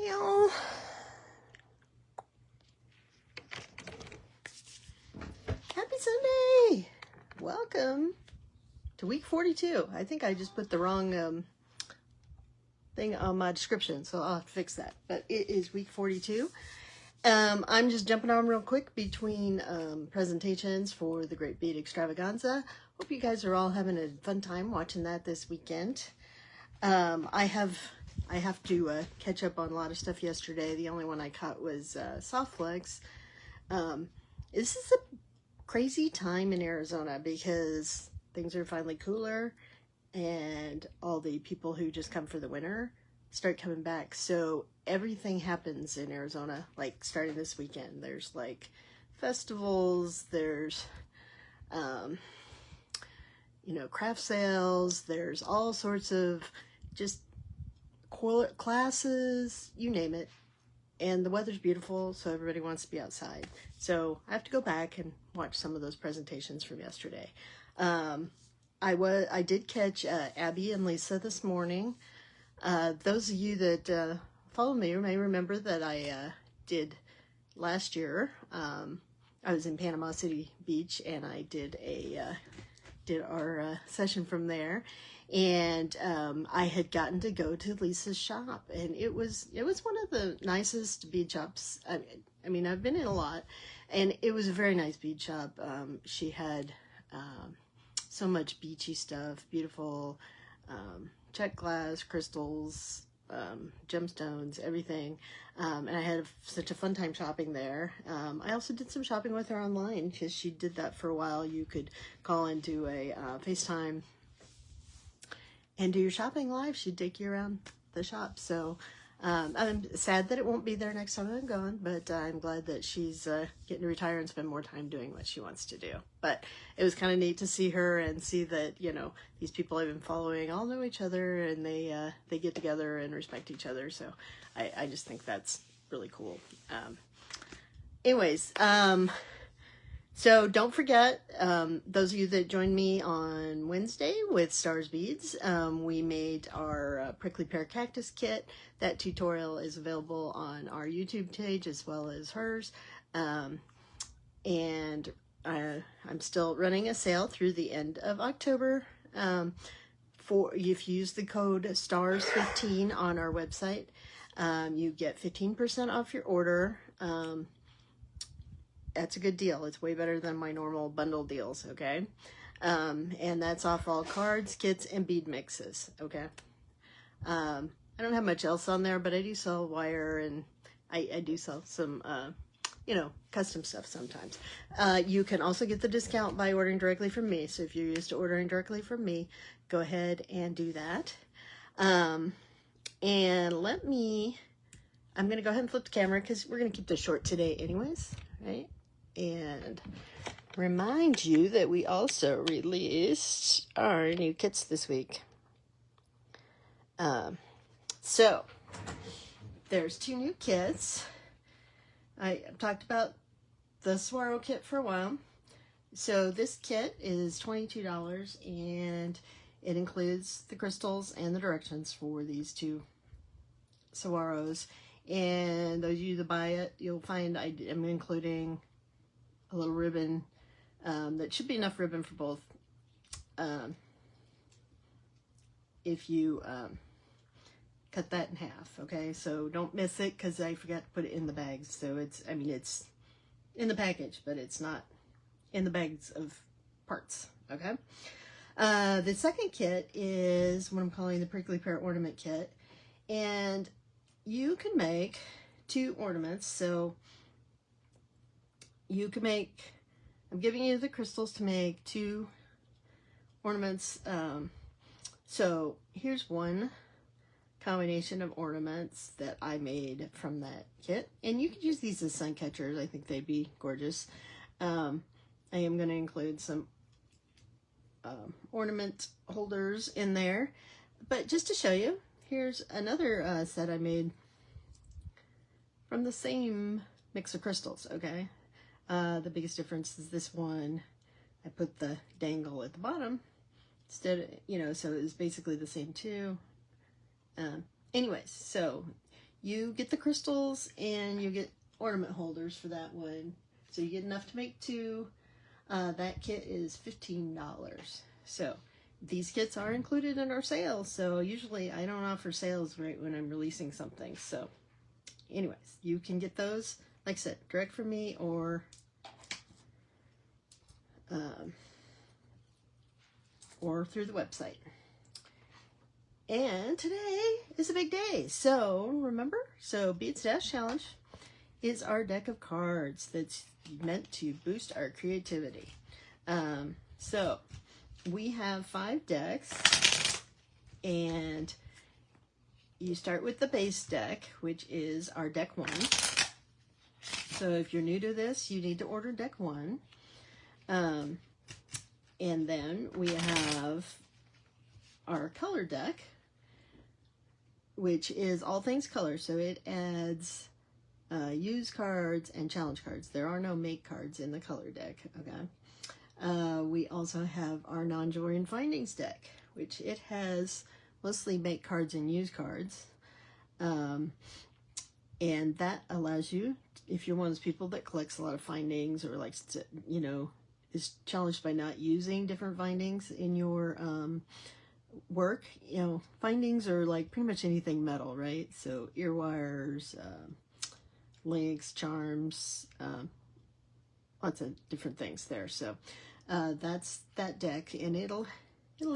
y'all. Happy Sunday. Welcome to week 42. I think I just put the wrong thing on my description, so I'll have to fix that. But it is week 42. I'm just jumping on real quick between presentations for the Great Bead Extravaganza. Hope you guys are all having a fun time watching that this weekend. I have to catch up on a lot of stuff yesterday. The only one I caught was soft flex. This is a crazy time in Arizona because things are finally cooler and all the people who just come for the winter start coming back. So everything happens in Arizona, like starting this weekend. There's like festivals, there's craft sales, there's all sorts of just classes, you name it. And the weather's beautiful, so everybody wants to be outside. So I have to go back and watch some of those presentations from yesterday. I did catch Abby and Lisa this morning. Those of you that follow me may remember that I did last year. I was in Panama City Beach, and I did our session from there. And I had gotten to go to Lisa's shop, and it was one of the nicest bead shops. I mean, I've been in a lot, and it was a very nice bead shop. She had so much beachy stuff, beautiful check glass, crystals, gemstones, everything. And I had such a fun time shopping there. I also did some shopping with her online because she did that for a while. You could call into a FaceTime and do your shopping live. She'd take you around the shop. So I'm sad that it won't be there next time I'm gone, but I'm glad that she's getting to retire and spend more time doing what she wants to do. But it was kind of neat to see her and see that, these people I've been following all know each other, and they get together and respect each other. So I just think that's really cool. So don't forget, those of you that joined me on Wednesday with Stars Beads, we made our prickly pear cactus kit. That tutorial is available on our YouTube page as well as hers. And I'm still running a sale through the end of October. If you use the code STARS15 on our website, you get 15% off your order. That's a good deal. It's way better than my normal bundle deals, okay? And that's off all cards, kits, and bead mixes, okay? I don't have much else on there, but I do sell wire, and I do sell some, custom stuff sometimes. You can also get the discount by ordering directly from me. So if you're used to ordering directly from me, go ahead and do that. And I'm going to go ahead and flip the camera because we're going to keep this short today anyways, right? And remind you that we also released our new kits this week. So there's 2 new kits. I've talked about the Swirl kit for a while. So this kit is $22, and it includes the crystals and the directions for these 2 saguaros. And those of you that buy it, you'll find I am including a little ribbon. That should be enough ribbon for both. If you cut that in half, okay? So don't miss it because I forgot to put it in the bags. So it's in the package, but it's not in the bags of parts, okay? The second kit is what I'm calling the Prickly Pear Ornament Kit. And you can make 2 ornaments. So you can make, I'm giving you the crystals to make 2 ornaments. So here's one combination of ornaments that I made from that kit. And you could use these as sun catchers. I think they'd be gorgeous. I am going to include some ornament holders in there. But just to show you, here's another set I made from the same mix of crystals, okay? The biggest difference is this one, I put the dangle at the bottom instead, so it was basically the same too. Anyways, so you get the crystals and you get ornament holders for that one. So you get enough to make 2. That kit is $15. So these kits are included in our sales. So usually I don't offer sales right when I'm releasing something. So anyways, you can get those, like I said, direct from me or through the website. And today is a big day. So remember, Bead Stash Challenge is our deck of cards that's meant to boost our creativity. So we have 5 decks, and you start with the base deck, which is our deck 1. So if you're new to this, you need to order deck 1. And then we have our color deck, which is all things color. So it adds use cards and challenge cards. There are no make cards in the color deck, okay? We also have our non-jewelry and findings deck, which it has mostly make cards and use cards. And that allows you, if you're one of those people that collects a lot of findings or likes to, you know, is challenged by not using different findings in your work, you know, findings are like pretty much anything metal, right? So ear wires, links, charms, lots of different things there. So that's that deck, and it'll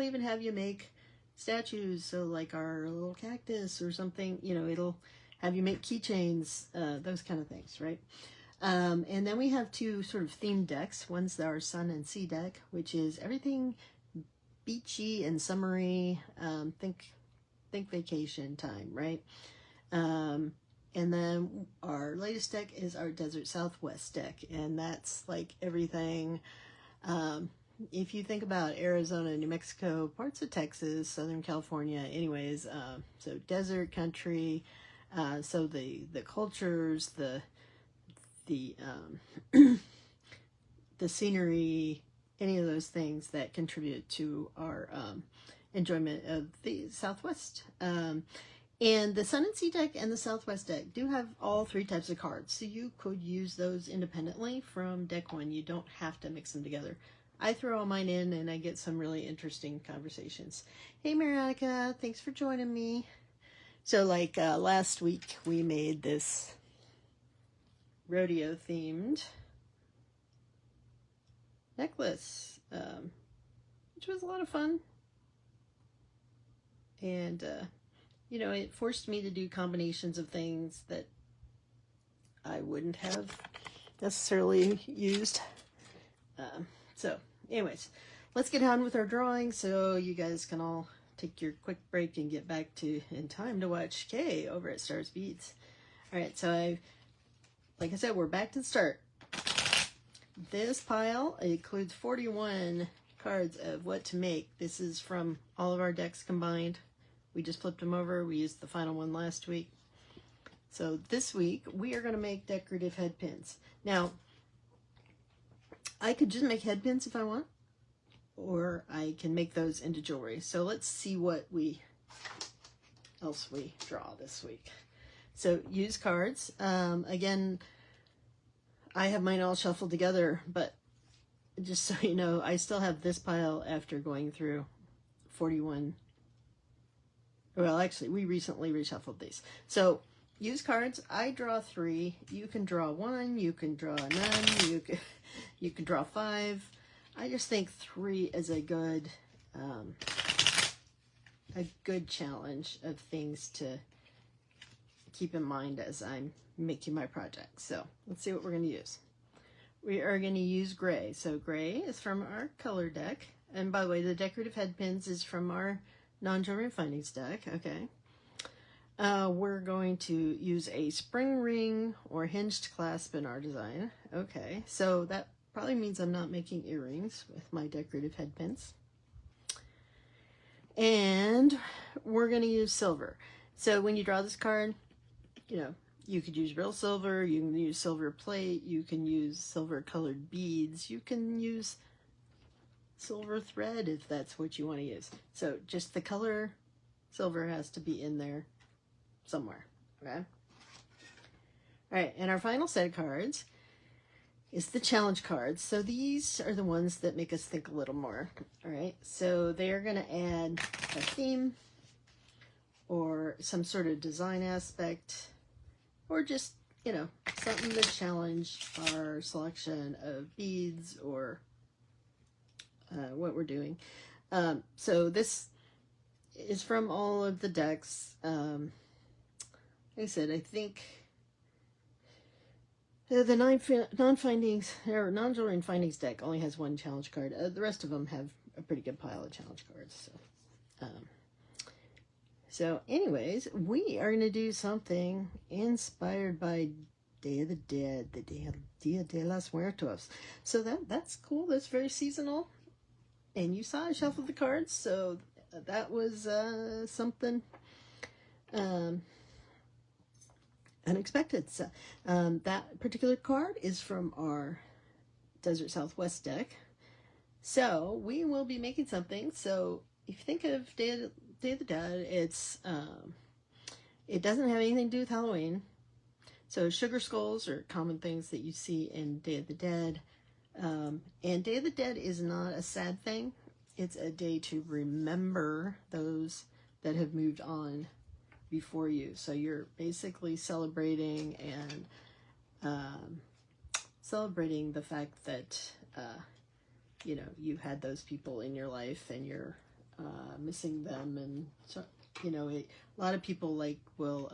even have you make statues. So like our little cactus or something, you know, it'll have you make keychains, those kind of things, right? And then we have 2 sort of themed decks. One's our sun and sea deck, which is everything beachy and summery. Think vacation time, right? And then our latest deck is our Desert Southwest deck, and that's like everything. If you think about Arizona, New Mexico, parts of Texas, Southern California, anyways, so desert country, so the cultures, the scenery, any of those things that contribute to our enjoyment of the Southwest. And the Sun and Sea deck and the Southwest deck do have all 3 types of cards, so you could use those independently from deck 1. You don't have to mix them together. I throw all mine in and I get some really interesting conversations. Hey Marianica, thanks for joining me. So like last week we made this rodeo themed necklace, which was a lot of fun. And you know, it forced me to do combinations of things that I wouldn't have necessarily used. So anyways, let's get on with our drawing so you guys can all take your quick break and get back to in time to watch Kay over at Stars Beads. All right, so like I said, we're back to the start. This pile includes 41 cards of what to make. This is from all of our decks combined. We just flipped them over. We used the final one last week. So this week, we are going to make decorative head pins. Now, I could just make head pins if I want, or I can make those into jewelry. So let's see what else we draw this week. So use cards. Again, I have mine all shuffled together, but just so you know, I still have this pile after going through 41. Well, actually, we recently reshuffled these. So use cards. I draw 3. You can draw 1. You can draw none. You can draw 5. I just think 3 is a good challenge of things to keep in mind as I'm making my project. So let's see what we're going to use. We are going to use gray. So gray is from our color deck. And by the way, the decorative head pins is from our non-jewelry findings deck. Okay. We're going to use a spring ring or hinged clasp in our design. Okay. So that probably means I'm not making earrings with my decorative head pins. And we're going to use silver. So when you draw this card, you know, you could use real silver, you can use silver plate, you can use silver colored beads, you can use silver thread if that's what you want to use. So just the color silver has to be in there somewhere, okay? All right, and our final set of cards is the challenge cards. So these are the ones that make us think a little more. All right, so they're going to add a theme or some sort of design aspect, or just, you know, something to challenge our selection of beads or what we're doing. So this is from all of the decks. Like I said, I think the non-findings or non-jewelry and findings deck only has one challenge card. The rest of them have a pretty good pile of challenge cards. So anyways, we are going to do something inspired by Day of the Dead, the Dia de los Muertos. So that's cool. That's very seasonal. And you saw I shuffled the cards, so that was something unexpected. So that particular card is from our Desert Southwest deck. So we will be making something. So if you think of Day of the Dead, it's it doesn't have anything to do with Halloween. So sugar skulls are common things that you see in Day of the Dead. And Day of the Dead is not a sad thing. It's a day to remember those that have moved on before you. So you're basically celebrating and celebrating the fact that you know, you had those people in your life and you're missing them. And so, you know, a lot of people will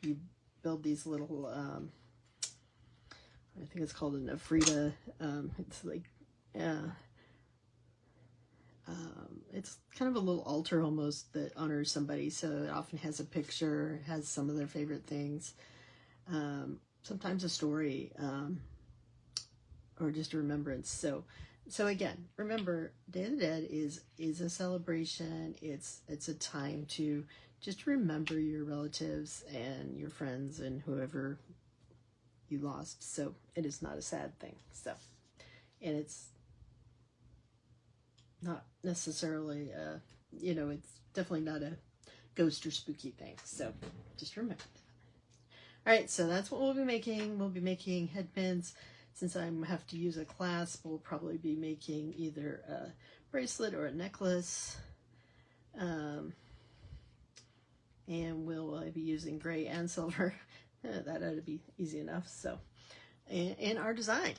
you build these little I think it's called an Afrida. It's like it's kind of a little altar almost that honors somebody. So it often has a picture, has some of their favorite things, sometimes a story, or just a remembrance. So again, remember, Day of the Dead is a celebration. It's a time to just remember your relatives and your friends and whoever you lost. So it is not a sad thing. So, and it's not necessarily you know, it's definitely not a ghost or spooky thing. So just remember that. All right, so that's what we'll be making. We'll be making headbands. Since I have to use a clasp, we'll probably be making either a bracelet or a necklace. And we'll be using gray and silver. That ought to be easy enough. So, and our design.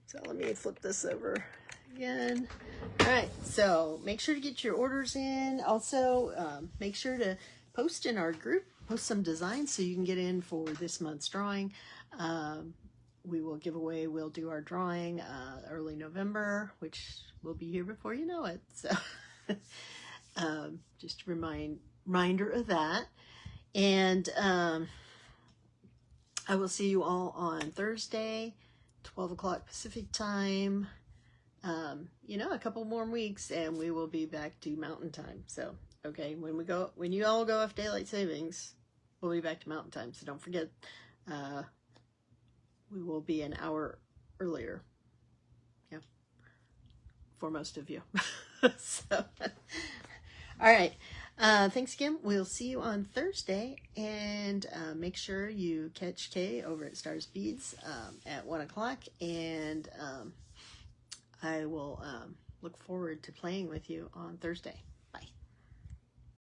So let me flip this over again. All right, so make sure to get your orders in. Also, make sure to post in our group, post some designs so you can get in for this month's drawing. We will give away, we'll do our drawing early November, which will be here before you know it. So just a reminder of that. And I will see you all on Thursday, 12 o'clock Pacific time. You know, a couple more weeks and we will be back to mountain time. So, okay, when you all go off daylight savings, we'll be back to mountain time. So don't forget, we will be an hour earlier. Yeah, for most of you. So, all right. Thanks again. We'll see you on Thursday, and make sure you catch Kay over at Stars Beads at 1 o'clock, and I will look forward to playing with you on Thursday.